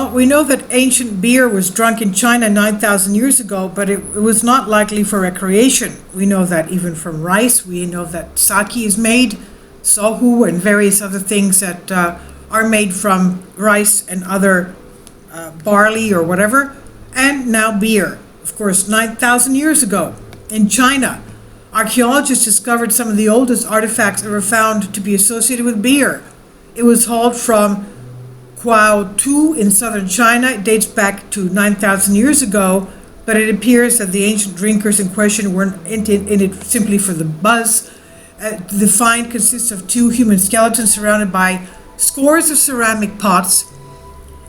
Well, we know that ancient beer was drunk in China 9,000 years ago, but it was not likely for recreation. We know that even from rice. We know that sake is made, sohu, and various other things that are made from rice and other barley or whatever, and now beer. Of course, 9,000 years ago in China, archaeologists discovered some of the oldest artifacts ever found to be associated with beer. It was hauled from Quao in southern China. It dates back to 9,000 years ago, but it appears that the ancient drinkers in question weren't in it simply for the buzz. The find consists of two human skeletons surrounded by scores of ceramic pots,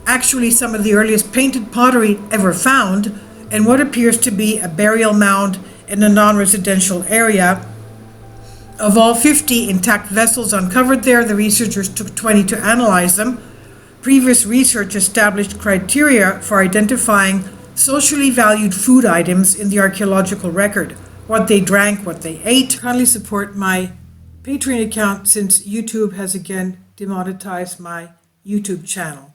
actually some of the earliest painted pottery ever found, and what appears to be a burial mound in a non-residential area. Of all 50 intact vessels uncovered there, the researchers took 20 to analyze them. Previous research established criteria for identifying socially valued food items in the archaeological record: what they drank, what they ate. Kindly support my Patreon account since YouTube has again demonetized my YouTube channel.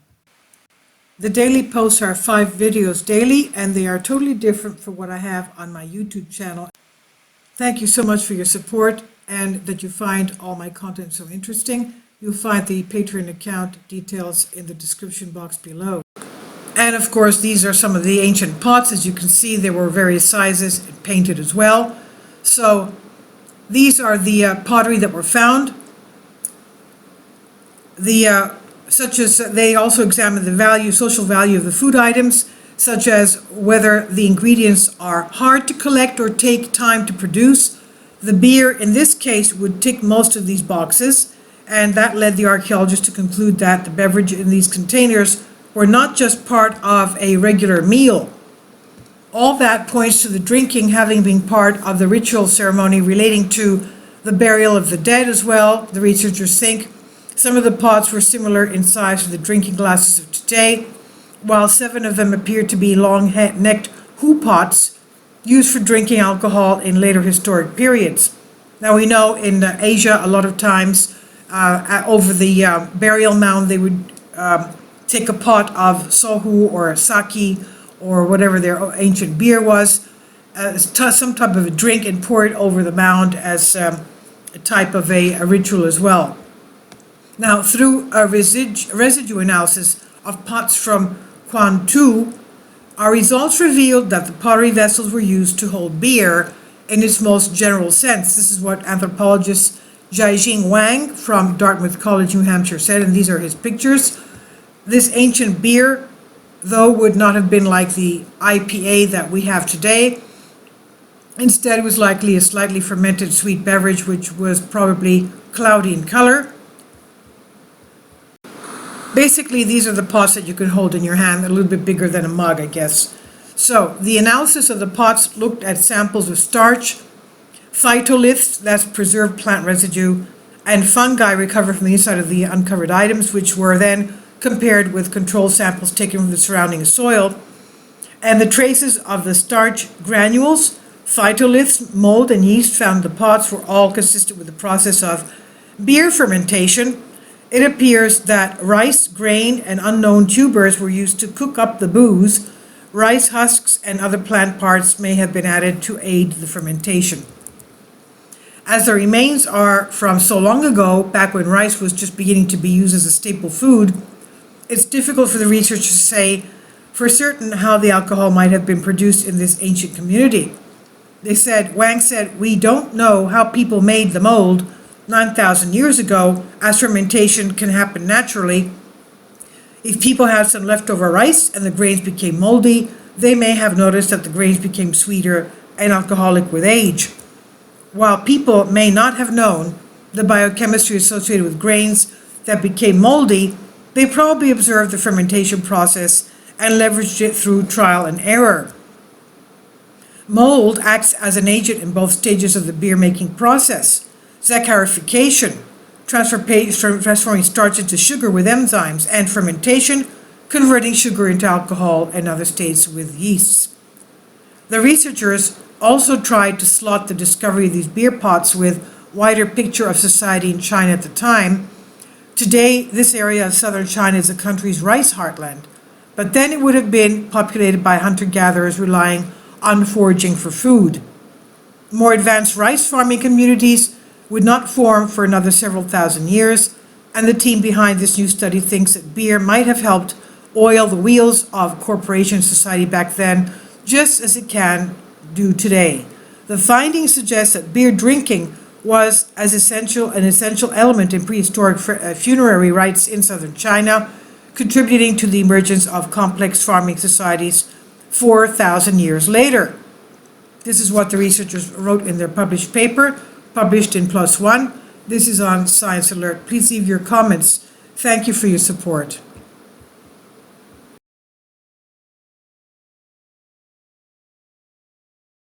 The daily posts are 5 videos daily, and they are totally different from what I have on my YouTube channel. Thank you so much for your support and that you find all my content so interesting. You'll find the Patreon account details in the description box below. And of course, these are some of the ancient pots. As you can see, there were various sizes and painted as well. So these are the pottery that were found. Such as they also examined the social value of the food items, such as whether the ingredients are hard to collect or take time to produce. The beer, in this case, would tick most of these boxes, and that led the archaeologists to conclude that the beverage in these containers were not just part of a regular meal. All that points to the drinking having been part of the ritual ceremony relating to the burial of the dead as well. The researchers think some of the pots were similar in size to the drinking glasses of today, while 7 of them appeared to be long-necked hoop pots used for drinking alcohol in later historic periods. Now we know in Asia a lot of times over the burial mound they would take a pot of sohu or sake or whatever their ancient beer was, some type of a drink, and pour it over the mound as a type of a ritual as well. Now, through a residue analysis of pots from Quantu, our results revealed that the pottery vessels were used to hold beer in its most general sense. This is what anthropologist Jiajing Wang from Dartmouth College, New Hampshire said, and these are his pictures. This ancient beer, though, would not have been like the IPA that we have today. Instead, it was likely a slightly fermented sweet beverage, which was probably cloudy in color. Basically, these are the pots that you can hold in your hand, a little bit bigger than a mug, I guess. So, the analysis of the pots looked at samples of starch, phytoliths, that's preserved plant residue, and fungi recovered from the inside of the uncovered items, which were then compared with control samples taken from the surrounding soil. And the traces of the starch granules, phytoliths, mold, and yeast found in the pots were all consistent with the process of beer fermentation. It appears that rice, grain, and unknown tubers were used to cook up the booze. Rice husks and other plant parts may have been added to aid the fermentation. As the remains are from so long ago, back when rice was just beginning to be used as a staple food, it's difficult for the researchers to say for certain how the alcohol might have been produced in this ancient community. Wang said, "We don't know how people made the mold 9,000 years ago, as fermentation can happen naturally. If people had some leftover rice and the grains became moldy, they may have noticed that the grains became sweeter and alcoholic with age. While people may not have known the biochemistry associated with grains that became moldy, they probably observed the fermentation process and leveraged it through trial and error. Mold acts as an agent in both stages of the beer-making process: saccharification, transforming starch into sugar with enzymes, and fermentation, converting sugar into alcohol and other states with yeasts. The researchers also tried to slot the discovery of these beer pots with wider picture of society in China at the time. Today, this area of southern China is the country's rice heartland. but then it would have been populated by hunter-gatherers relying on foraging for food. More advanced rice farming communities would not form for another several thousand years, and the team behind this new study thinks that beer might have helped oil the wheels of corporation society back then, just as it can do today. The findings suggest that beer drinking was an essential element in prehistoric funerary rites in southern China, contributing to the emergence of complex farming societies 4,000 years later. This is what the researchers wrote in their published paper, published in PLOS ONE. This is on Science Alert. Please leave your comments. Thank you for your support.